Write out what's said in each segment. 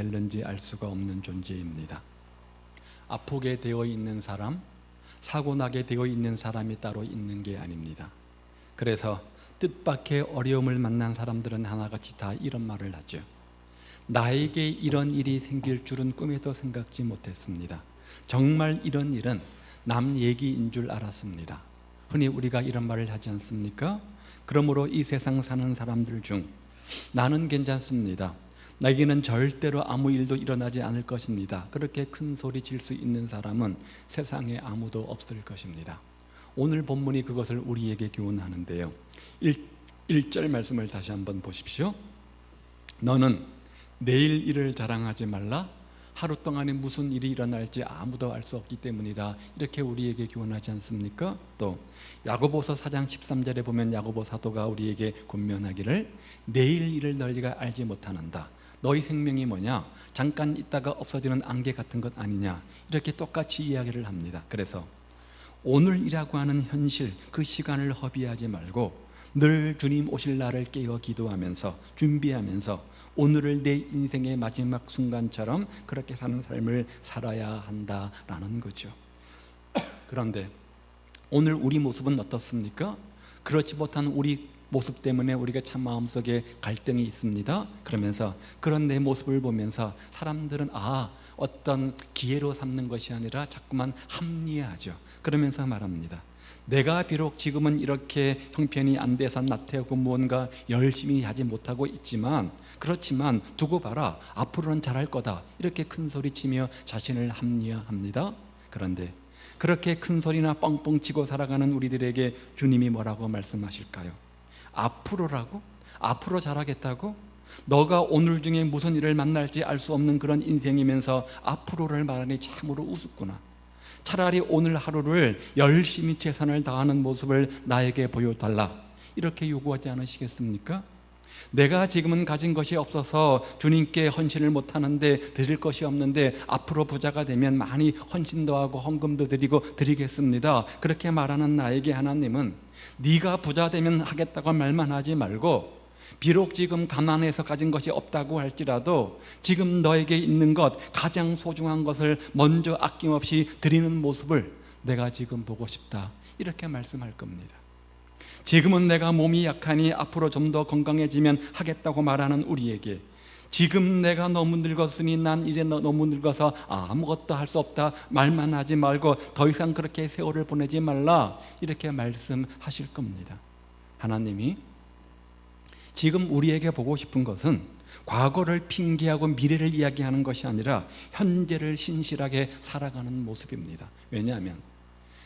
될는지 알 수가 없는 존재입니다. 아프게 되어 있는 사람, 사고나게 되어 있는 사람이 따로 있는 게 아닙니다. 그래서 뜻밖의 어려움을 만난 사람들은 하나같이 다 이런 말을 하죠. 나에게 이런 일이 생길 줄은 꿈에도 생각지 못했습니다. 정말 이런 일은 남 얘기인 줄 알았습니다. 흔히 우리가 이런 말을 하지 않습니까? 그러므로 이 세상 사는 사람들 중 나는 괜찮습니다. 나에게는 절대로 아무 일도 일어나지 않을 것입니다. 그렇게 큰 소리 칠 수 있는 사람은 세상에 아무도 없을 것입니다. 오늘 본문이 그것을 우리에게 교훈하는데요. 1절 말씀을 다시 한번 보십시오. 너는 내일 일을 자랑하지 말라. 하루 동안에 무슨 일이 일어날지 아무도 알 수 없기 때문이다. 이렇게 우리에게 교훈하지 않습니까? 또 야고보서 4장 13절에 보면 야고보 사도가 우리에게 권면하기를 내일 일을 너희가 알지 못하는다. 너희 생명이 뭐냐? 잠깐 있다가 없어지는 안개 같은 것 아니냐? 이렇게 똑같이 이야기를 합니다. 그래서 오늘이라고 하는 현실, 그 시간을 허비하지 말고 늘 주님 오실 날을 깨어 기도하면서 준비하면서 오늘을 내 인생의 마지막 순간처럼 그렇게 사는 삶을 살아야 한다라는 거죠. 그런데 오늘 우리 모습은 어떻습니까? 그렇지 못한 우리 모습 때문에 우리가 참 마음속에 갈등이 있습니다. 그러면서 그런 내 모습을 보면서 사람들은 어떤 기회로 삼는 것이 아니라 자꾸만 합리화하죠. 그러면서 말합니다. 내가 비록 지금은 이렇게 형편이 안 돼서 나태하고 무언가 열심히 하지 못하고 있지만 그렇지만 두고 봐라, 앞으로는 잘할 거다, 이렇게 큰 소리치며 자신을 합리화합니다. 그런데 그렇게 큰 소리나 뻥뻥 치고 살아가는 우리들에게 주님이 뭐라고 말씀하실까요? 앞으로라고? 앞으로 잘하겠다고? 너가 오늘 중에 무슨 일을 만날지 알 수 없는 그런 인생이면서 앞으로를 말하니 참으로 우습구나. 차라리 오늘 하루를 열심히 최선을 다하는 모습을 나에게 보여달라, 이렇게 요구하지 않으시겠습니까? 내가 지금은 가진 것이 없어서 주님께 헌신을 못하는데 드릴 것이 없는데 앞으로 부자가 되면 많이 헌신도 하고 헌금도 드리겠습니다. 그렇게 말하는 나에게 하나님은 네가 부자 되면 하겠다고 말만 하지 말고 비록 지금 가난해서 가진 것이 없다고 할지라도 지금 너에게 있는 것, 가장 소중한 것을 먼저 아낌없이 드리는 모습을 내가 지금 보고 싶다, 이렇게 말씀할 겁니다. 지금은 내가 몸이 약하니 앞으로 좀 더 건강해지면 하겠다고 말하는 우리에게 지금 내가 너무 늙었으니 난 이제 너무 늙어서 아무것도 할 수 없다 말만 하지 말고 더 이상 그렇게 세월을 보내지 말라, 이렇게 말씀하실 겁니다. 하나님이 지금 우리에게 보고 싶은 것은 과거를 핑계하고 미래를 이야기하는 것이 아니라 현재를 신실하게 살아가는 모습입니다. 왜냐하면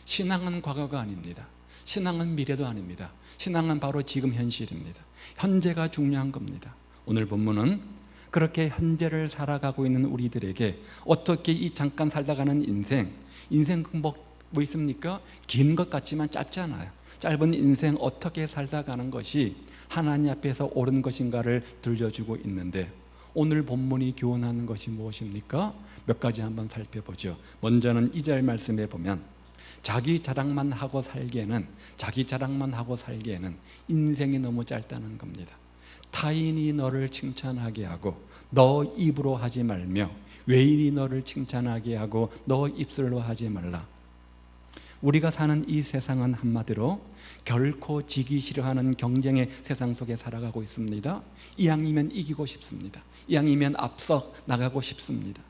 신앙은 과거가 아닙니다. 신앙은 미래도 아닙니다. 신앙은 바로 지금 현실입니다. 현재가 중요한 겁니다. 오늘 본문은 그렇게 현재를 살아가고 있는 우리들에게 어떻게 이 잠깐 살다가는 인생 뭐 있습니까? 긴 것 같지만 짧잖아요. 짧은 인생 어떻게 살다가는 것이 하나님 앞에서 옳은 것인가를 들려주고 있는데 오늘 본문이 교훈하는 것이 무엇입니까? 몇 가지 한번 살펴보죠. 먼저는 2절 말씀에 보면 자기 자랑만 하고 살기에는 인생이 너무 짧다는 겁니다. 타인이 너를 칭찬하게 하고 너 입으로 하지 말며 외인이 너를 칭찬하게 하고 너 입술로 하지 말라. 우리가 사는 이 세상은 한마디로 결코 지기 싫어하는 경쟁의 세상 속에 살아가고 있습니다. 이왕이면 이기고 싶습니다. 이왕이면 앞서 나가고 싶습니다.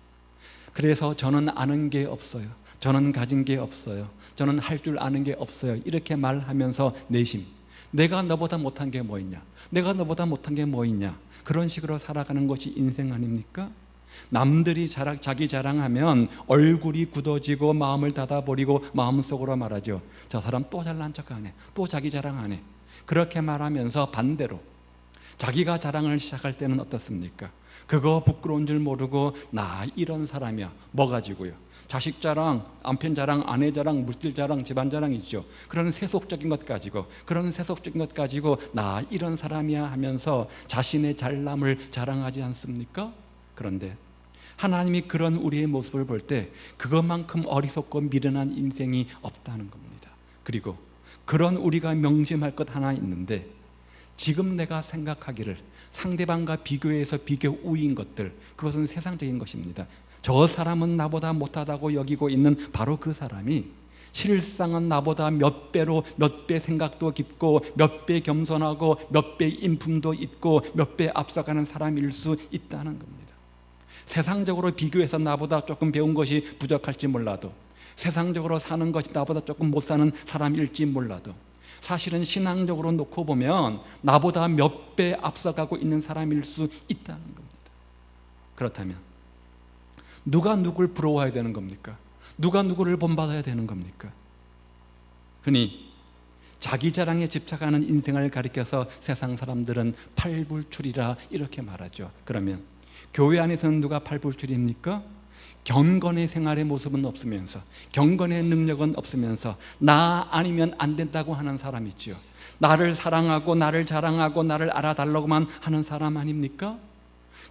그래서 저는 아는 게 없어요, 저는 가진 게 없어요, 저는 할 줄 아는 게 없어요, 이렇게 말하면서 내심 내가 너보다 못한 게 뭐 있냐, 내가 너보다 못한 게 뭐 있냐, 그런 식으로 살아가는 것이 인생 아닙니까? 남들이 자기 자랑하면 얼굴이 굳어지고 마음을 닫아버리고 마음속으로 말하죠. 저 사람 또 잘난 척하네, 또 자기 자랑하네. 그렇게 말하면서 반대로 자기가 자랑을 시작할 때는 어떻습니까? 그거 부끄러운 줄 모르고 나 이런 사람이야, 뭐 가지고요? 자식 자랑, 남편 자랑, 아내 자랑, 물질 자랑, 집안 자랑 있죠. 그런 세속적인 것 가지고 나 이런 사람이야 하면서 자신의 잘남을 자랑하지 않습니까? 그런데 하나님이 그런 우리의 모습을 볼 때 그것만큼 어리석고 미련한 인생이 없다는 겁니다. 그리고 그런 우리가 명심할 것 하나 있는데 지금 내가 생각하기를 상대방과 비교해서 비교 우위인 것들, 그것은 세상적인 것입니다. 저 사람은 나보다 못하다고 여기고 있는 바로 그 사람이 실상은 나보다 몇 배 생각도 깊고 몇 배 겸손하고 몇 배 인품도 있고 몇 배 앞서가는 사람일 수 있다는 겁니다. 세상적으로 비교해서 나보다 조금 배운 것이 부족할지 몰라도, 세상적으로 사는 것이 나보다 조금 못 사는 사람일지 몰라도, 사실은 신앙적으로 놓고 보면 나보다 몇 배 앞서가고 있는 사람일 수 있다는 겁니다. 그렇다면 누가 누굴 부러워해야 되는 겁니까? 누가 누구를 본받아야 되는 겁니까? 흔히 자기 자랑에 집착하는 인생을 가리켜서 세상 사람들은 팔불출이라 이렇게 말하죠. 그러면 교회 안에서는 누가 팔불출입니까? 경건의 생활의 모습은 없으면서, 경건의 능력은 없으면서 나 아니면 안 된다고 하는 사람이지요. 나를 사랑하고 나를 자랑하고 나를 알아달라고만 하는 사람 아닙니까?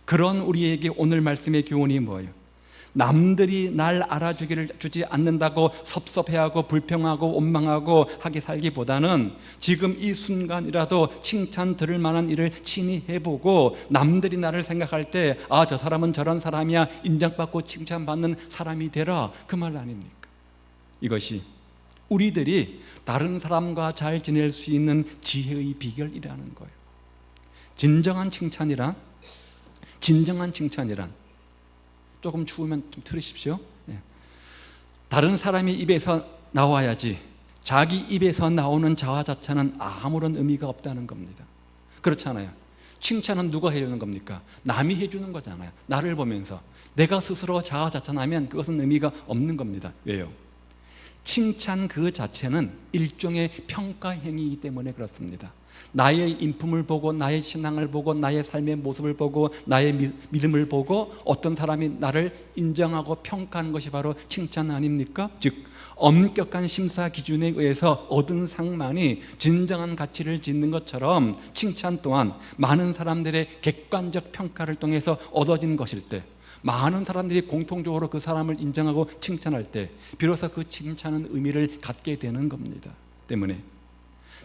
그런 우리에게 오늘 말씀의 교훈이 뭐예요? 남들이 날 알아주지 않는다고 섭섭해하고 불평하고 원망하고 하게 살기보다는 지금 이 순간이라도 칭찬 들을 만한 일을 친히 해보고 남들이 나를 생각할 때 아, 저 사람은 저런 사람이야, 인정받고 칭찬받는 사람이 되라, 그 말 아닙니까? 이것이 우리들이 다른 사람과 잘 지낼 수 있는 지혜의 비결이라는 거예요. 진정한 칭찬이란 조금 추우면 좀 들으십시오. 다른 사람의 입에서 나와야지 자기 입에서 나오는 자화자찬은 아무런 의미가 없다는 겁니다. 그렇잖아요. 칭찬은 누가 해주는 겁니까? 남이 해주는 거잖아요. 나를 보면서 내가 스스로 자화자찬하면 그것은 의미가 없는 겁니다. 왜요? 칭찬 그 자체는 일종의 평가 행위이기 때문에 그렇습니다. 나의 인품을 보고 나의 신앙을 보고 나의 삶의 모습을 보고 나의 믿음을 보고 어떤 사람이 나를 인정하고 평가하는 것이 바로 칭찬 아닙니까? 즉 엄격한 심사 기준에 의해서 얻은 상만이 진정한 가치를 짓는 것처럼 칭찬 또한 많은 사람들의 객관적 평가를 통해서 얻어진 것일 때, 많은 사람들이 공통적으로 그 사람을 인정하고 칭찬할 때 비로소 그 칭찬은 의미를 갖게 되는 겁니다. 때문에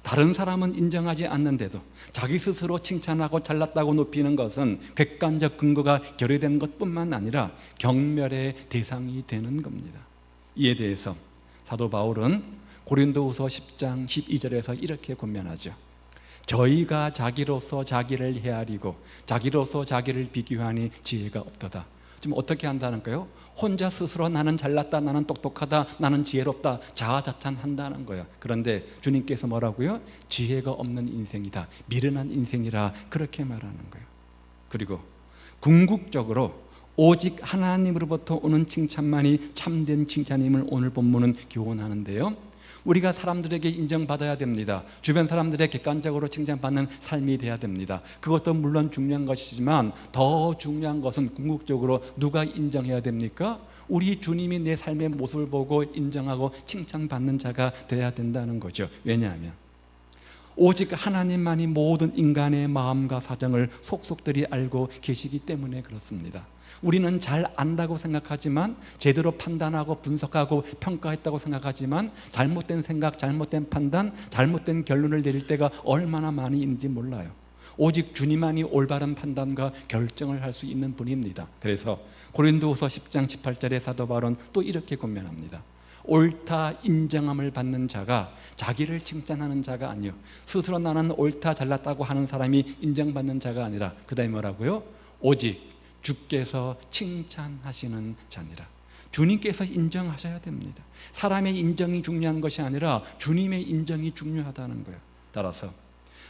다른 사람은 인정하지 않는데도 자기 스스로 칭찬하고 잘났다고 높이는 것은 객관적 근거가 결여된 것뿐만 아니라 경멸의 대상이 되는 겁니다. 이에 대해서 사도 바울은 고린도후서 10장 12절에서 이렇게 권면하죠. 저희가 자기로서 자기를 헤아리고 자기로서 자기를 비교하니 지혜가 없도다. 지금 어떻게 한다는가요? 혼자 스스로 나는 잘났다, 나는 똑똑하다, 나는 지혜롭다 자화자찬한다는 거예요. 그런데 주님께서 뭐라고요? 지혜가 없는 인생이다, 미련한 인생이라 그렇게 말하는 거예요. 그리고 궁극적으로 오직 하나님으로부터 오는 칭찬만이 참된 칭찬임을 오늘 본문은 교훈하는데요, 우리가 사람들에게 인정받아야 됩니다. 주변 사람들의 객관적으로 칭찬받는 삶이 돼야 됩니다. 그것도 물론 중요한 것이지만 더 중요한 것은 궁극적으로 누가 인정해야 됩니까? 우리 주님이 내 삶의 모습을 보고 인정하고 칭찬받는 자가 돼야 된다는 거죠. 왜냐하면 오직 하나님만이 모든 인간의 마음과 사정을 속속들이 알고 계시기 때문에 그렇습니다. 우리는 잘 안다고 생각하지만, 제대로 판단하고 분석하고 평가했다고 생각하지만 잘못된 생각, 잘못된 판단, 잘못된 결론을 내릴 때가 얼마나 많이 있는지 몰라요. 오직 주님만이 올바른 판단과 결정을 할 수 있는 분입니다. 그래서 고린도후서 10장 18절의 사도 바울은 또 이렇게 권면합니다. 옳다 인정함을 받는 자가 자기를 칭찬하는 자가 아니요, 스스로 나는 옳다 잘났다고 하는 사람이 인정받는 자가 아니라 그 다음에 뭐라고요? 오직 주께서 칭찬하시는 자니라. 주님께서 인정하셔야 됩니다. 사람의 인정이 중요한 것이 아니라 주님의 인정이 중요하다는 거예요. 따라서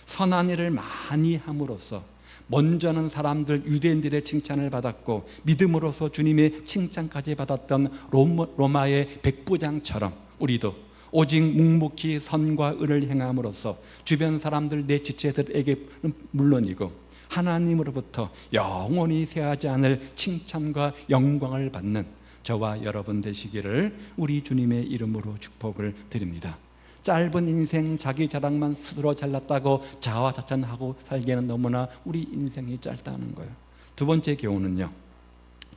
선한 일을 많이 함으로써 먼저는 사람들 유대인들의 칭찬을 받았고 믿음으로써 주님의 칭찬까지 받았던 로마의 백부장처럼 우리도 오직 묵묵히 선과 의를 행함으로써 주변 사람들 내 지체들에게는 물론이고 하나님으로부터 영원히 쇠하지 않을 칭찬과 영광을 받는 저와 여러분 되시기를 우리 주님의 이름으로 축복을 드립니다. 짧은 인생 자기 자랑만 스스로 잘났다고 자화자찬하고 살기에는 너무나 우리 인생이 짧다는 거예요. 두 번째 교훈은요,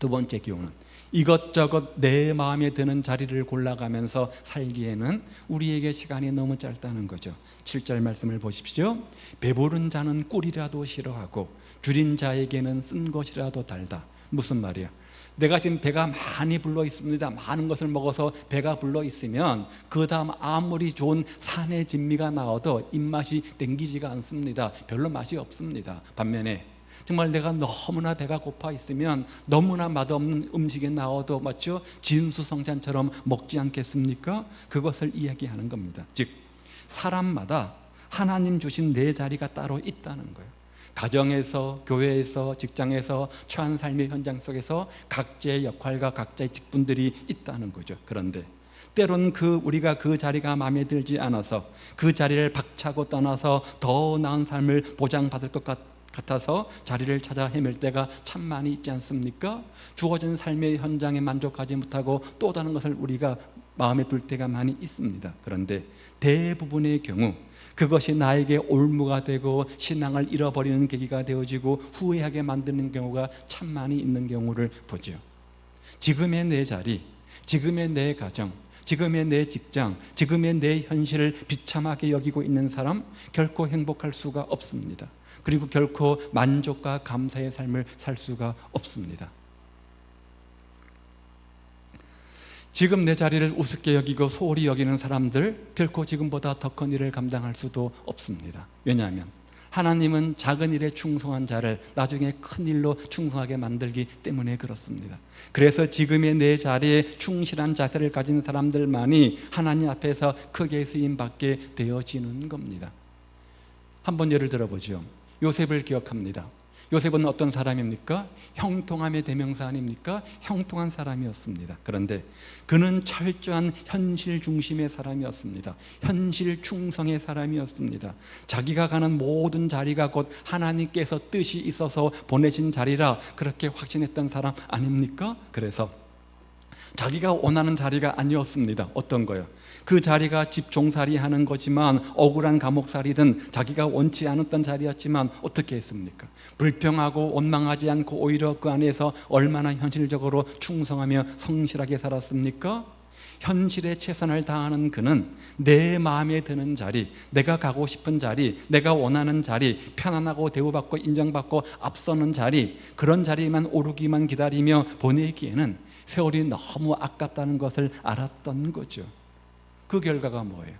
두 번째 교훈은 이것저것 내 마음에 드는 자리를 골라가면서 살기에는 우리에게 시간이 너무 짧다는 거죠. 7절 말씀을 보십시오. 배부른 자는 꿀이라도 싫어하고 줄인 자에게는 쓴 것이라도 달다. 무슨 말이야? 내가 지금 배가 많이 불러 있습니다. 많은 것을 먹어서 배가 불러 있으면 그 다음 아무리 좋은 산의 진미가 나와도 입맛이 땡기지가 않습니다. 별로 맛이 없습니다. 반면에 정말 내가 너무나 배가 고파 있으면 너무나 맛없는 음식이 나와도 맞죠? 진수성찬처럼 먹지 않겠습니까? 그것을 이야기하는 겁니다. 즉 사람마다 하나님 주신 내 자리가 따로 있다는 거예요. 가정에서, 교회에서, 직장에서, 처한 삶의 현장 속에서 각자의 역할과 각자의 직분들이 있다는 거죠. 그런데 때론 우리가 그 자리가 마음에 들지 않아서 그 자리를 박차고 떠나서 더 나은 삶을 보장받을 것 같아서 자리를 찾아 헤맬 때가 참 많이 있지 않습니까? 주어진 삶의 현장에 만족하지 못하고 또 다른 것을 우리가 마음에 둘 때가 많이 있습니다. 그런데 대부분의 경우 그것이 나에게 올무가 되고 신앙을 잃어버리는 계기가 되어지고 후회하게 만드는 경우가 참 많이 있는 경우를 보죠. 지금의 내 자리, 지금의 내 가정, 지금의 내 직장, 지금의 내 현실을 비참하게 여기고 있는 사람 결코 행복할 수가 없습니다. 그리고 결코 만족과 감사의 삶을 살 수가 없습니다. 지금 내 자리를 우습게 여기고 소홀히 여기는 사람들 결코 지금보다 더 큰 일을 감당할 수도 없습니다. 왜냐하면 하나님은 작은 일에 충성한 자를 나중에 큰 일로 충성하게 만들기 때문에 그렇습니다. 그래서 지금의 내 자리에 충실한 자세를 가진 사람들만이 하나님 앞에서 크게 쓰임받게 되어지는 겁니다. 한번 예를 들어보죠. 요셉을 기억합니다. 요셉은 어떤 사람입니까? 형통함의 대명사 아닙니까? 형통한 사람이었습니다. 그런데 그는 철저한 현실 중심의 사람이었습니다. 현실 충성의 사람이었습니다. 자기가 가는 모든 자리가 곧 하나님께서 뜻이 있어서 보내신 자리라 그렇게 확신했던 사람 아닙니까? 그래서 자기가 원하는 자리가 아니었습니다. 어떤 거요? 그 자리가 집 종살이 하는 거지만 억울한 감옥살이든 자기가 원치 않았던 자리였지만 어떻게 했습니까? 불평하고 원망하지 않고 오히려 그 안에서 얼마나 현실적으로 충성하며 성실하게 살았습니까? 현실에 최선을 다하는 그는 내 마음에 드는 자리, 내가 가고 싶은 자리, 내가 원하는 자리, 편안하고 대우받고 인정받고 앞서는 자리, 그런 자리만 오르기만 기다리며 보내기에는 세월이 너무 아깝다는 것을 알았던 거죠. 그 결과가 뭐예요?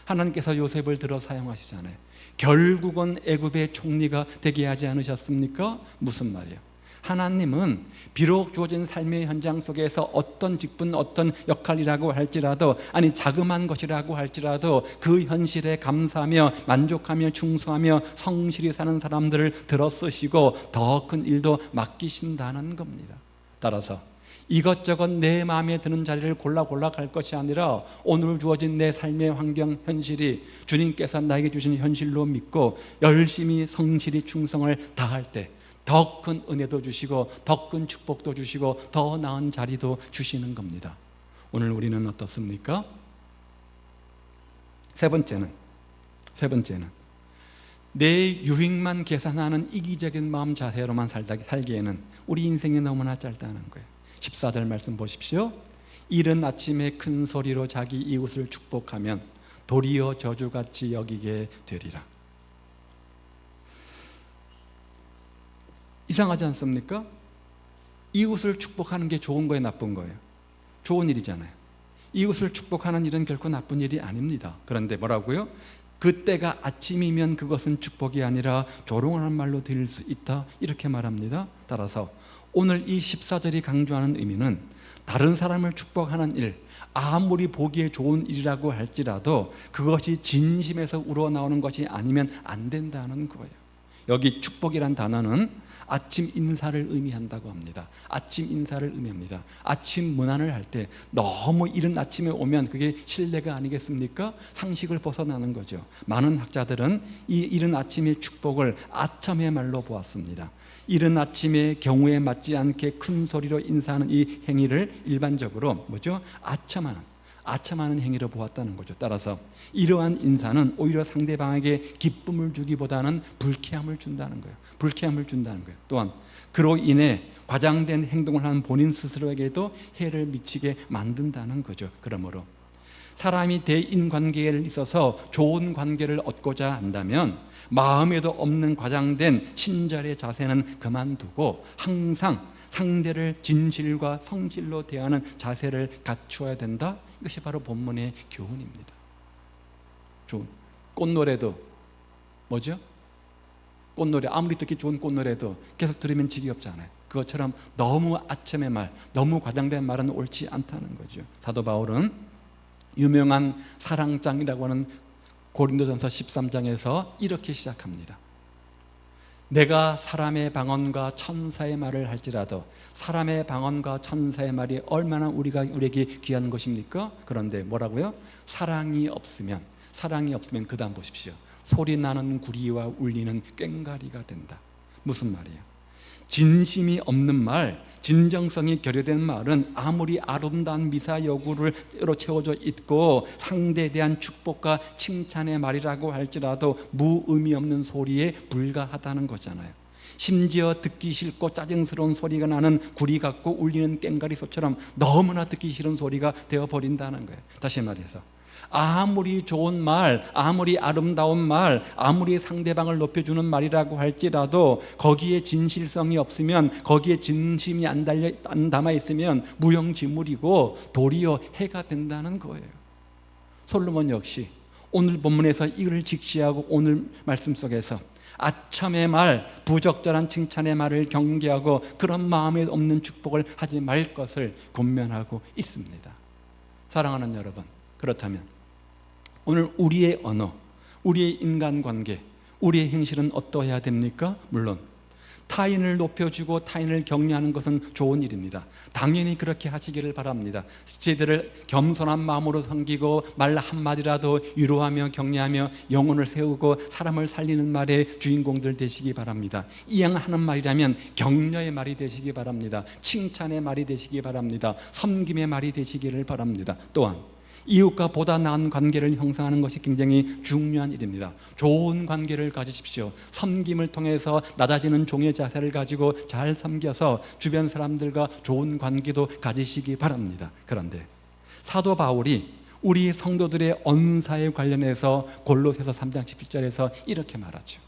하나님께서 요셉을 들어 사용하시잖아요. 결국은 애굽의 총리가 되게 하지 않으셨습니까? 무슨 말이에요? 하나님은 비록 주어진 삶의 현장 속에서 어떤 직분, 어떤 역할이라고 할지라도, 아니 자그마한 것이라고 할지라도 그 현실에 감사하며 만족하며 충성하며 성실히 사는 사람들을 들어 쓰시고 더 큰 일도 맡기신다는 겁니다. 따라서 이것저것 내 마음에 드는 자리를 골라 갈 것이 아니라 오늘 주어진 내 삶의 환경, 현실이 주님께서 나에게 주신 현실로 믿고 열심히 성실히 충성을 다할 때 더 큰 은혜도 주시고 더 큰 축복도 주시고 더 나은 자리도 주시는 겁니다. 오늘 우리는 어떻습니까? 세 번째는 내 유익만 계산하는 이기적인 마음 자세로만 살기에는 우리 인생이 너무나 짧다는 거예요. 14절 말씀 보십시오. 이른 아침에 큰 소리로 자기 이웃을 축복하면 도리어 저주같이 여기게 되리라. 이상하지 않습니까? 이웃을 축복하는 게 좋은 거예요, 나쁜 거예요? 좋은 일이잖아요. 이웃을 축복하는 일은 결코 나쁜 일이 아닙니다. 그런데 뭐라고요? 그때가 아침이면 그것은 축복이 아니라 조롱하는 말로 들릴 수 있다, 이렇게 말합니다. 따라서 오늘 이 14절이 강조하는 의미는 다른 사람을 축복하는 일, 아무리 보기에 좋은 일이라고 할지라도 그것이 진심에서 우러나오는 것이 아니면 안 된다는 거예요. 여기 축복이란 단어는 아침 인사를 의미한다고 합니다. 아침 인사를 의미합니다. 아침 문안을 할 때 너무 이른 아침에 오면 그게 실례가 아니겠습니까? 상식을 벗어나는 거죠. 많은 학자들은 이 이른 아침의 축복을 아첨의 말로 보았습니다. 이른 아침의 경우에 맞지 않게 큰 소리로 인사하는 이 행위를 일반적으로 뭐죠? 아첨하는 행위로 보았다는 거죠. 따라서 이러한 인사는 오히려 상대방에게 기쁨을 주기보다는 불쾌함을 준다는 거예요. 또한 그로 인해 과장된 행동을 하는 본인 스스로에게도 해를 미치게 만든다는 거죠. 그러므로 사람이 대인관계에 있어서 좋은 관계를 얻고자 한다면 마음에도 없는 과장된 친절의 자세는 그만두고 항상 상대를 진실과 성실로 대하는 자세를 갖추어야 된다. 이것이 바로 본문의 교훈입니다. 좋은 꽃노래도 뭐죠? 꽃노래, 아무리 듣기 좋은 꽃노래도 계속 들으면 지겹잖아요. 그것처럼 너무 아첨의 말, 너무 과장된 말은 옳지 않다는 거죠. 사도 바울은 유명한 사랑장이라고 하는 고린도전서 13장에서 이렇게 시작합니다. 내가 사람의 방언과 천사의 말을 할지라도 사람의 방언과 천사의 말이 얼마나 우리에게 귀한 것입니까? 그런데 뭐라고요? 사랑이 없으면 그 다음 보십시오. 소리 나는 구리와 울리는 꽹과리가 된다. 무슨 말이에요? 진심이 없는 말, 진정성이 결여된 말은 아무리 아름다운 미사여구로 채워져 있고 상대에 대한 축복과 칭찬의 말이라고 할지라도 무의미 없는 소리에 불과하다는 거잖아요. 심지어 듣기 싫고 짜증스러운 소리가 나는 구리 같고 울리는 꽹과리 소처럼 너무나 듣기 싫은 소리가 되어버린다는 거예요. 다시 말해서 아무리 좋은 말, 아무리 아름다운 말, 아무리 상대방을 높여주는 말이라고 할지라도 거기에 진실성이 없으면, 거기에 진심이 안 담아있으면 무용지물이고 도리어 해가 된다는 거예요. 솔로몬 역시 오늘 본문에서 이를 직시하고 오늘 말씀 속에서 아첨의 말, 부적절한 칭찬의 말을 경계하고 그런 마음에 없는 축복을 하지 말 것을 권면하고 있습니다. 사랑하는 여러분, 그렇다면 오늘 우리의 언어, 우리의 인간관계, 우리의 행실은 어떠해야 됩니까? 물론 타인을 높여주고 타인을 격려하는 것은 좋은 일입니다. 당연히 그렇게 하시기를 바랍니다. 제들을 겸손한 마음으로 섬기고 말 한마디라도 위로하며 격려하며 영혼을 세우고 사람을 살리는 말의 주인공들 되시기 바랍니다. 이양하는 말이라면 격려의 말이 되시기 바랍니다. 칭찬의 말이 되시기 바랍니다. 섬김의 말이 되시기를 바랍니다. 또한 이웃과 보다 나은 관계를 형성하는 것이 굉장히 중요한 일입니다. 좋은 관계를 가지십시오. 섬김을 통해서 낮아지는 종의 자세를 가지고 잘 섬겨서 주변 사람들과 좋은 관계도 가지시기 바랍니다. 그런데 사도 바울이 우리 성도들의 언사에 관련해서 골로새서 3장 17절에서 이렇게 말하죠.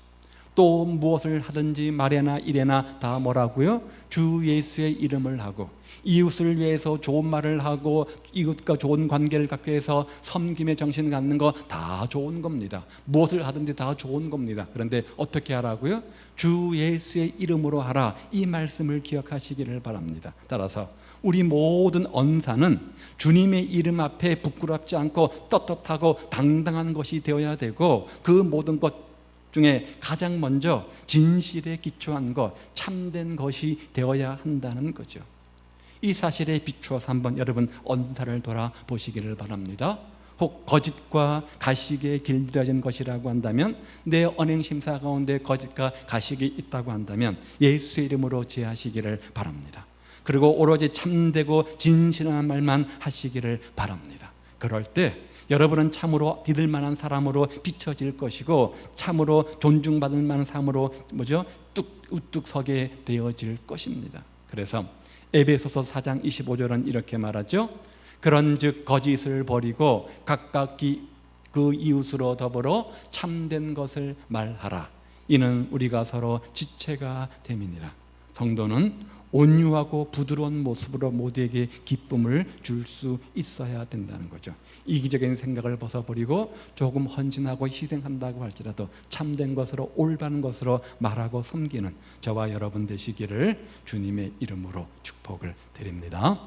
또 무엇을 하든지 말에나 일에나 다 뭐라고요? 주 예수의 이름을 하고 이웃을 위해서 좋은 말을 하고 이웃과 좋은 관계를 갖기 위해서 섬김의 정신을 갖는 거 다 좋은 겁니다. 무엇을 하든지 다 좋은 겁니다. 그런데 어떻게 하라고요? 주 예수의 이름으로 하라. 이 말씀을 기억하시기를 바랍니다. 따라서 우리 모든 언사는 주님의 이름 앞에 부끄럽지 않고 떳떳하고 당당한 것이 되어야 되고 그 모든 것 중에 가장 먼저 진실에 기초한 것, 참된 것이 되어야 한다는 거죠. 이 사실에 비추어서 한번 여러분 언사를 돌아보시기를 바랍니다. 혹 거짓과 가식에 길들여진 것이라고 한다면, 내 언행심사 가운데 거짓과 가식이 있다고 한다면 예수의 이름으로 제하시기를 바랍니다. 그리고 오로지 참되고 진실한 말만 하시기를 바랍니다. 그럴 때 여러분은 참으로 믿을 만한 사람으로 비춰질 것이고 참으로 존중받을 만한 사람으로 우뚝 서게 되어질 것입니다. 그래서 에베소서 4장 25절은 이렇게 말하죠. 그런즉 거짓을 버리고 각각 그 이웃으로 더불어 참된 것을 말하라. 이는 우리가 서로 지체가 됨이니라. 성도는 온유하고 부드러운 모습으로 모두에게 기쁨을 줄 수 있어야 된다는 거죠. 이기적인 생각을 벗어버리고 조금 헌신하고 희생한다고 할지라도 참된 것으로 올바른 것으로 말하고 섬기는 저와 여러분 되시기를 주님의 이름으로 축복을 드립니다.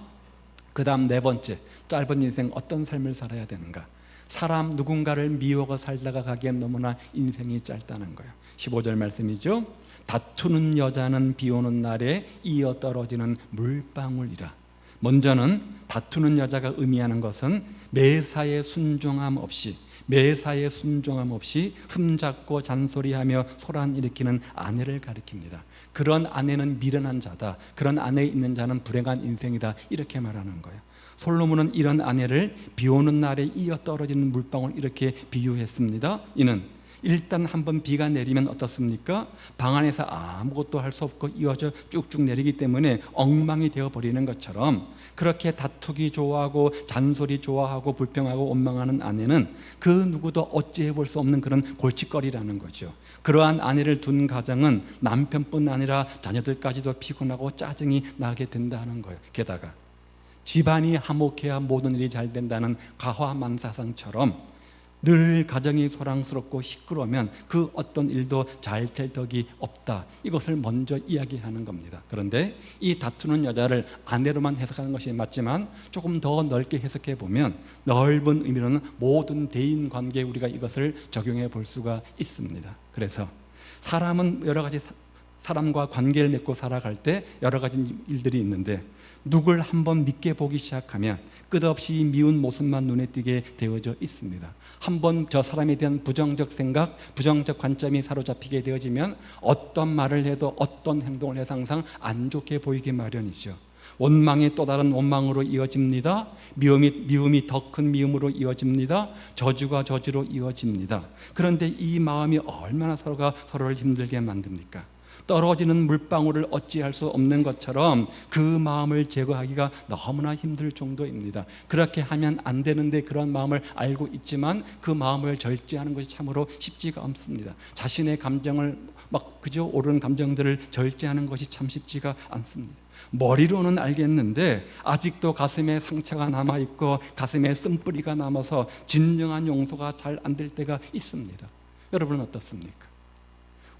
그 다음 네 번째, 짧은 인생 어떤 삶을 살아야 되는가? 사람 누군가를 미워가 살다가 가기엔 너무나 인생이 짧다는 거예요. 15절 말씀이죠. 다투는 여자는 비 오는 날에 이어 떨어지는 물방울이라. 먼저는 다투는 여자가 의미하는 것은 매사에 순종함 없이 흠잡고 잔소리하며 소란 일으키는 아내를 가리킵니다. 그런 아내는 미련한 자다. 그런 아내에 있는 자는 불행한 인생이다. 이렇게 말하는 거예요. 솔로몬은 이런 아내를 비 오는 날에 이어 떨어지는 물방울 이렇게 비유했습니다. 이는 일단 한번 비가 내리면 어떻습니까? 방 안에서 아무것도 할 수 없고 이어져 쭉쭉 내리기 때문에 엉망이 되어버리는 것처럼, 그렇게 다투기 좋아하고 잔소리 좋아하고 불평하고 원망하는 아내는 그 누구도 어찌해 볼 수 없는 그런 골칫거리라는 거죠. 그러한 아내를 둔 가정은 남편뿐 아니라 자녀들까지도 피곤하고 짜증이 나게 된다는 거예요. 게다가 집안이 화목해야 모든 일이 잘 된다는 가화만사상처럼 늘 가정이 소랑스럽고 시끄러우면 그 어떤 일도 잘 될 덕이 없다, 이것을 먼저 이야기하는 겁니다. 그런데 이 다투는 여자를 아내로만 해석하는 것이 맞지만 조금 더 넓게 해석해 보면 넓은 의미로는 모든 대인관계에 우리가 이것을 적용해 볼 수가 있습니다. 그래서 사람은 여러 가지 사람과 관계를 맺고 살아갈 때 여러 가지 일들이 있는데, 누굴 한번 믿게 보기 시작하면 끝없이 미운 모습만 눈에 띄게 되어져 있습니다. 한번 저 사람에 대한 부정적 생각, 부정적 관점이 사로잡히게 되어지면 어떤 말을 해도 어떤 행동을 해서 항상 안 좋게 보이기 마련이죠. 원망이 또 다른 원망으로 이어집니다. 미움이 더 큰 미움으로 이어집니다. 저주가 저주로 이어집니다. 그런데 이 마음이 얼마나 서로가 서로를 힘들게 만듭니까? 떨어지는 물방울을 어찌할 수 없는 것처럼 그 마음을 제거하기가 너무나 힘들 정도입니다. 그렇게 하면 안 되는데 그런 마음을 알고 있지만 그 마음을 절제하는 것이 참으로 쉽지가 않습니다. 자신의 감정을 그저 옳은 감정들을 절제하는 것이 참 쉽지가 않습니다. 머리로는 알겠는데 아직도 가슴에 상처가 남아있고 가슴에 쓴뿌리가 남아서 진정한 용서가 잘 안 될 때가 있습니다. 여러분은 어떻습니까?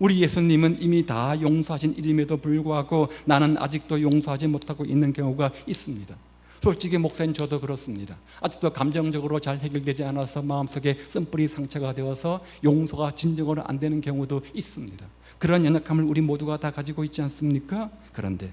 우리 예수님은 이미 다 용서하신 일임에도 불구하고 나는 아직도 용서하지 못하고 있는 경우가 있습니다. 솔직히 목사님 저도 그렇습니다. 아직도 감정적으로 잘 해결되지 않아서 마음속에 쓴뿌리 상처가 되어서 용서가 진정으로 안 되는 경우도 있습니다. 그런 연약함을 우리 모두가 다 가지고 있지 않습니까? 그런데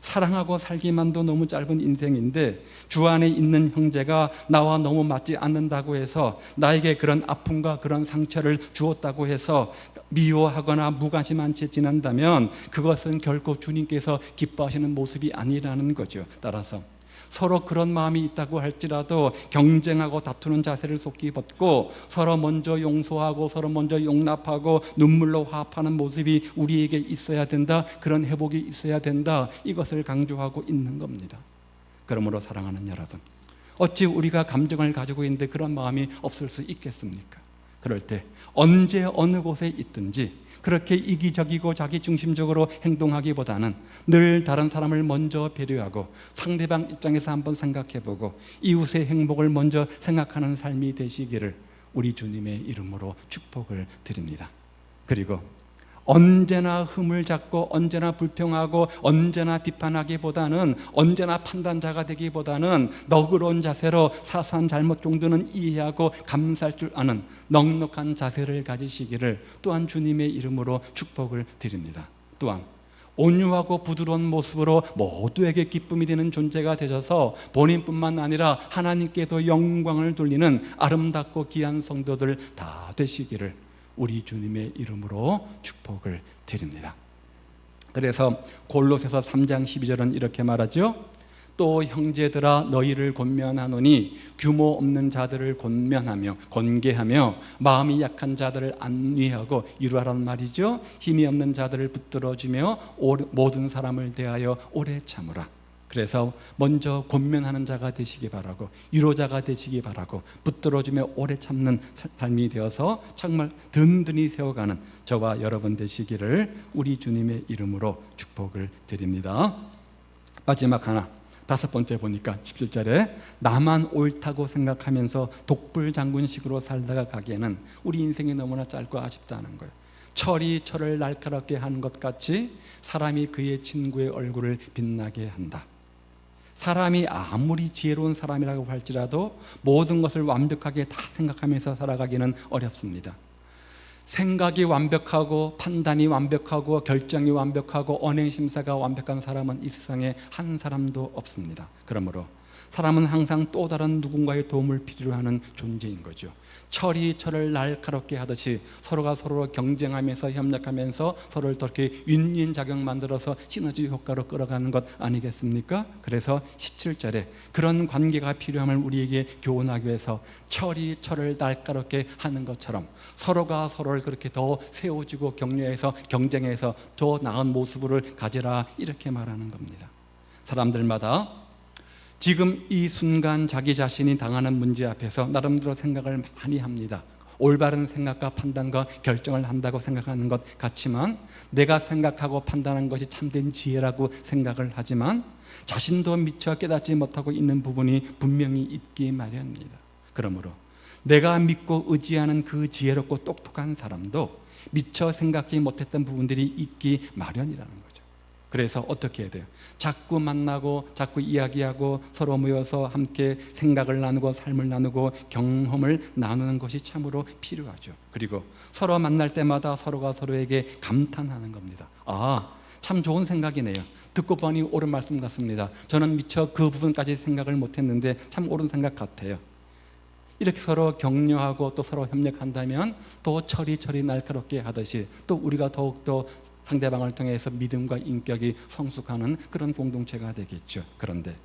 사랑하고 살기만도 너무 짧은 인생인데 주 안에 있는 형제가 나와 너무 맞지 않는다고 해서 나에게 그런 아픔과 그런 상처를 주었다고 해서 미워하거나 무관심한 채 지낸다면 그것은 결코 주님께서 기뻐하시는 모습이 아니라는 거죠. 따라서 서로 그런 마음이 있다고 할지라도 경쟁하고 다투는 자세를 속히 벗고 서로 먼저 용서하고 서로 먼저 용납하고 눈물로 화합하는 모습이 우리에게 있어야 된다. 그런 회복이 있어야 된다. 이것을 강조하고 있는 겁니다. 그러므로 사랑하는 여러분, 어찌 우리가 감정을 가지고 있는데 그런 마음이 없을 수 있겠습니까? 그럴 때 언제 어느 곳에 있든지 그렇게 이기적이고 자기중심적으로 행동하기보다는 늘 다른 사람을 먼저 배려하고 상대방 입장에서 한번 생각해보고 이웃의 행복을 먼저 생각하는 삶이 되시기를 우리 주님의 이름으로 축복을 드립니다. 그리고 언제나 흠을 잡고 언제나 불평하고 언제나 비판하기보다는, 언제나 판단자가 되기보다는 너그러운 자세로 사소한 잘못 정도는 이해하고 감사할 줄 아는 넉넉한 자세를 가지시기를 또한 주님의 이름으로 축복을 드립니다. 또한 온유하고 부드러운 모습으로 모두에게 기쁨이 되는 존재가 되셔서 본인뿐만 아니라 하나님께도 영광을 돌리는 아름답고 귀한 성도들 다 되시기를 우리 주님의 이름으로 축복을 드립니다. 그래서 골로새서 3장 12절은 이렇게 말하죠. 또 형제들아 너희를 권면하노니 규모 없는 자들을 권계하며 마음이 약한 자들을 안위하고 위로하라는 말이죠. 힘이 없는 자들을 붙들어주며 모든 사람을 대하여 오래 참으라. 그래서 먼저 권면하는 자가 되시기 바라고 위로자가 되시기 바라고 붙들어주며 오래 참는 삶이 되어서 정말 든든히 세워가는 저와 여러분 되시기를 우리 주님의 이름으로 축복을 드립니다. 마지막 하나, 5번째 보니까 17절에 나만 옳다고 생각하면서 독불장군식으로 살다가 가기에는 우리 인생이 너무나 짧고 아쉽다는 거예요. 철이 철을 날카롭게 하는 것 같이 사람이 그의 친구의 얼굴을 빛나게 한다. 사람이 아무리 지혜로운 사람이라고 할지라도 모든 것을 완벽하게 다 생각하면서 살아가기는 어렵습니다. 생각이 완벽하고 판단이 완벽하고 결정이 완벽하고 언행심사가 완벽한 사람은 이 세상에 한 사람도 없습니다. 그러므로 사람은 항상 또 다른 누군가의 도움을 필요로 하는 존재인 거죠. 철이 철을 날카롭게 하듯이 서로가 서로 경쟁하면서 협력하면서 서로를 더 이렇게 윈윈 작용 만들어서 시너지 효과로 끌어가는 것 아니겠습니까? 그래서 17절에 그런 관계가 필요함을 우리에게 교훈하기 위해서 철이 철을 날카롭게 하는 것처럼 서로가 서로를 그렇게 더 세워주고 격려해서 경쟁해서 더 나은 모습을 가지라, 이렇게 말하는 겁니다. 사람들마다 지금 이 순간 자기 자신이 당하는 문제 앞에서 나름대로 생각을 많이 합니다. 올바른 생각과 판단과 결정을 한다고 생각하는 것 같지만, 내가 생각하고 판단한 것이 참된 지혜라고 생각을 하지만 자신도 미처 깨닫지 못하고 있는 부분이 분명히 있기 마련입니다. 그러므로 내가 믿고 의지하는 그 지혜롭고 똑똑한 사람도 미처 생각지 못했던 부분들이 있기 마련이라는 거죠. 그래서 어떻게 해야 돼요? 자꾸 만나고 자꾸 이야기하고 서로 모여서 함께 생각을 나누고 삶을 나누고 경험을 나누는 것이 참으로 필요하죠. 그리고 서로 만날 때마다 서로가 서로에게 감탄하는 겁니다. 아, 참 좋은 생각이네요. 듣고 보니 옳은 말씀 같습니다. 저는 미처 그 부분까지 생각을 못했는데 참 옳은 생각 같아요. 이렇게 서로 격려하고 또 서로 협력한다면 또 철이 날카롭게 하듯이 또 우리가 더욱더 상대방을 통해서 믿음과 인격이 성숙하는 그런 공동체가 되겠죠. 그런데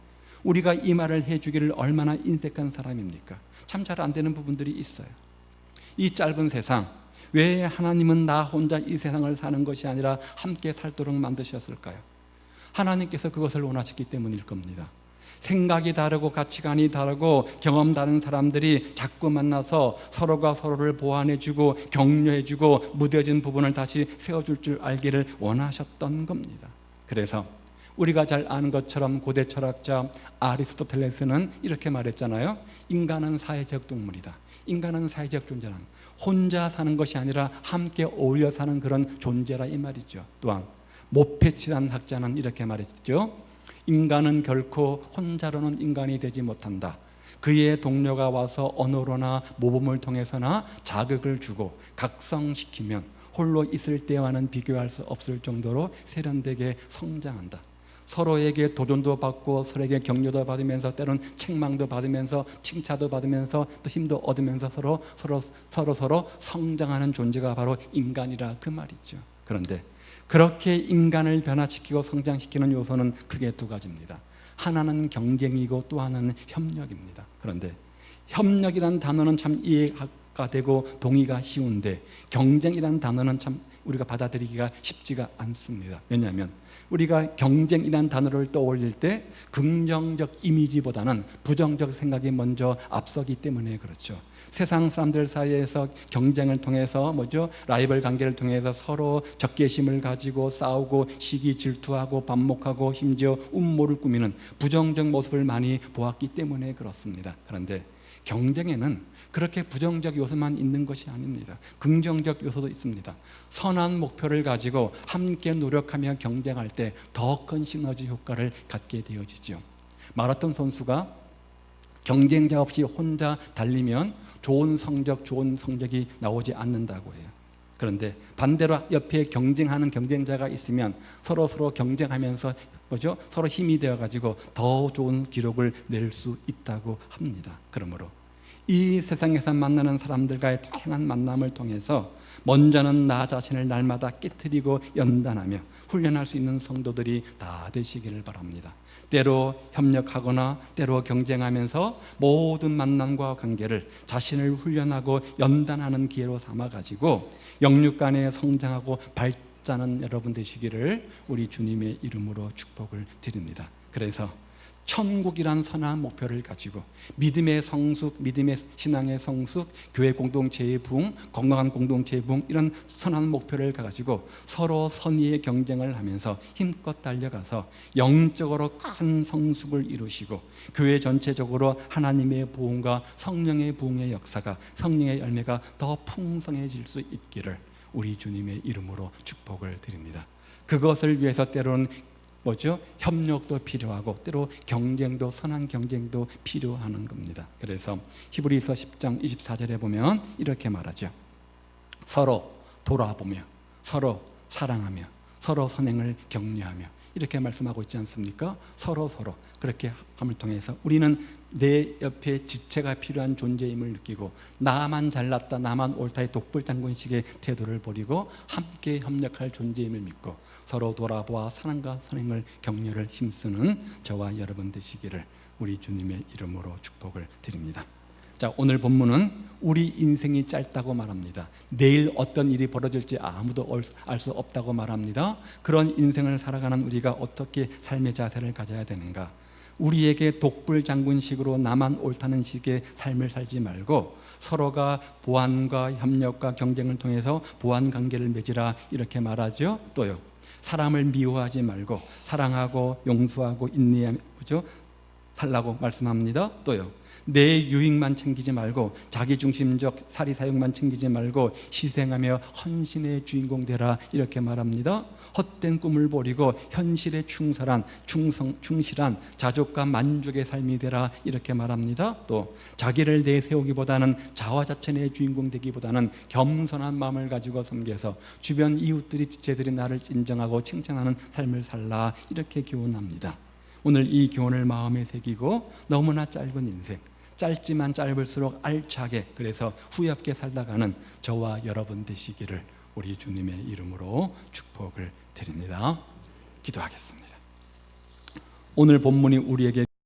우리가 이 말을 해주기를 얼마나 인색한 사람입니까? 참 잘 안 되는 부분들이 있어요. 이 짧은 세상, 왜 하나님은 나 혼자 이 세상을 사는 것이 아니라 함께 살도록 만드셨을까요? 하나님께서 그것을 원하셨기 때문일 겁니다. 생각이 다르고 가치관이 다르고 경험 다른 사람들이 자꾸 만나서 서로가 서로를 보완해주고 격려해주고 무뎌진 부분을 다시 세워줄 줄 알기를 원하셨던 겁니다. 그래서 우리가 잘 아는 것처럼 고대 철학자 아리스토텔레스는 이렇게 말했잖아요. 인간은 사회적 동물이다. 인간은 사회적 존재란 혼자 사는 것이 아니라 함께 어울려 사는 그런 존재라, 이 말이죠. 또한 모페치라는 학자는 이렇게 말했죠. 인간은 결코 혼자로는 인간이 되지 못한다. 그의 동료가 와서 언어로나 모범을 통해서나 자극을 주고 각성시키면 홀로 있을 때와는 비교할 수 없을 정도로 세련되게 성장한다. 서로에게 도전도 받고 서로에게 격려도 받으면서 때론 책망도 받으면서 칭찬도 받으면서 또 힘도 얻으면서 서로 성장하는 존재가 바로 인간이라, 그 말이죠. 그런데 그렇게 인간을 변화시키고 성장시키는 요소는 크게 두 가지입니다. 하나는 경쟁이고 또 하나는 협력입니다. 그런데 협력이라는 단어는 참 이해가 되고 동의가 쉬운데 경쟁이라는 단어는 참 우리가 받아들이기가 쉽지가 않습니다. 왜냐하면 우리가 경쟁이라는 단어를 떠올릴 때 긍정적 이미지보다는 부정적 생각이 먼저 앞서기 때문에 그렇죠. 세상 사람들 사이에서 경쟁을 통해서 라이벌 관계를 통해서 서로 적개심을 가지고 싸우고 시기 질투하고 반목하고 심지어 음모를 꾸미는 부정적 모습을 많이 보았기 때문에 그렇습니다. 그런데 경쟁에는 그렇게 부정적 요소만 있는 것이 아닙니다. 긍정적 요소도 있습니다. 선한 목표를 가지고 함께 노력하며 경쟁할 때 더 큰 시너지 효과를 갖게 되어지죠. 마라톤 선수가 경쟁자 없이 혼자 달리면 좋은 성적이 나오지 않는다고 해요. 그런데 반대로 옆에 경쟁하는 경쟁자가 있으면 서로 경쟁하면서 서로 힘이 되어가지고 더 좋은 기록을 낼 수 있다고 합니다. 그러므로 이 세상에서 만나는 사람들과의 다양한 만남을 통해서 먼저는 나 자신을 날마다 깨트리고 연단하며 훈련할 수 있는 성도들이 다 되시기를 바랍니다. 때로 협력하거나 때로 경쟁하면서 모든 만남과 관계를 자신을 훈련하고 연단하는 기회로 삼아가지고 영육 간에 성장하고 발전하는 여러분 되시기를 우리 주님의 이름으로 축복을 드립니다. 그래서 천국이란 선한 목표를 가지고 믿음의 성숙, 믿음의 신앙의 성숙, 교회 공동체의 부흥, 건강한 공동체의 부흥, 이런 선한 목표를 가지고 서로 선의의 경쟁을 하면서 힘껏 달려가서 영적으로 큰 성숙을 이루시고 교회 전체적으로 하나님의 부흥과 성령의 부흥의 역사가, 성령의 열매가 더 풍성해질 수 있기를 우리 주님의 이름으로 축복을 드립니다. 그것을 위해서 때로는 협력도 필요하고 때로 경쟁도, 선한 경쟁도 필요한 겁니다. 그래서 히브리서 10장 24절에 보면 이렇게 말하죠. 서로 돌아보며 서로 사랑하며 서로 선행을 격려하며 이렇게 말씀하고 있지 않습니까? 서로 그렇게 함을 통해서 우리는 내 옆에 지체가 필요한 존재임을 느끼고 나만 잘났다 나만 옳다의 독불장군식의 태도를 버리고 함께 협력할 존재임을 믿고 서로 돌아보아 사랑과 선행을 격려를 힘쓰는 저와 여러분 되시기를 우리 주님의 이름으로 축복을 드립니다. 자, 오늘 본문은 우리 인생이 짧다고 말합니다. 내일 어떤 일이 벌어질지 아무도 알 수 없다고 말합니다. 그런 인생을 살아가는 우리가 어떻게 삶의 자세를 가져야 되는가? 우리에게 독불장군식으로 나만 옳다는 식의 삶을 살지 말고 서로가 보완과 협력과 경쟁을 통해서 보완관계를 맺으라 이렇게 말하죠. 또요, 사람을 미워하지 말고 사랑하고 용서하고 인내하며 살라고 말씀합니다. 또요, 내 유익만 챙기지 말고 자기중심적 사리사욕만 챙기지 말고 희생하며 헌신의 주인공 되라 이렇게 말합니다. 헛된 꿈을 버리고 현실에 충실한 자족과 만족의 삶이 되라 이렇게 말합니다. 또 자기를 내세우기보다는 자화자찬의 주인공 되기보다는 겸손한 마음을 가지고 섬겨서 주변 이웃들이 지체들이 나를 인정하고 칭찬하는 삶을 살라 이렇게 교훈합니다. 오늘 이 교훈을 마음에 새기고 너무나 짧은 인생, 짧지만 짧을수록 알차게 그래서 후회없게 살다가는 저와 여러분 되시기를 우리 주님의 이름으로 축복을 드립니다. 기도하겠습니다. 오늘 본문이 우리에게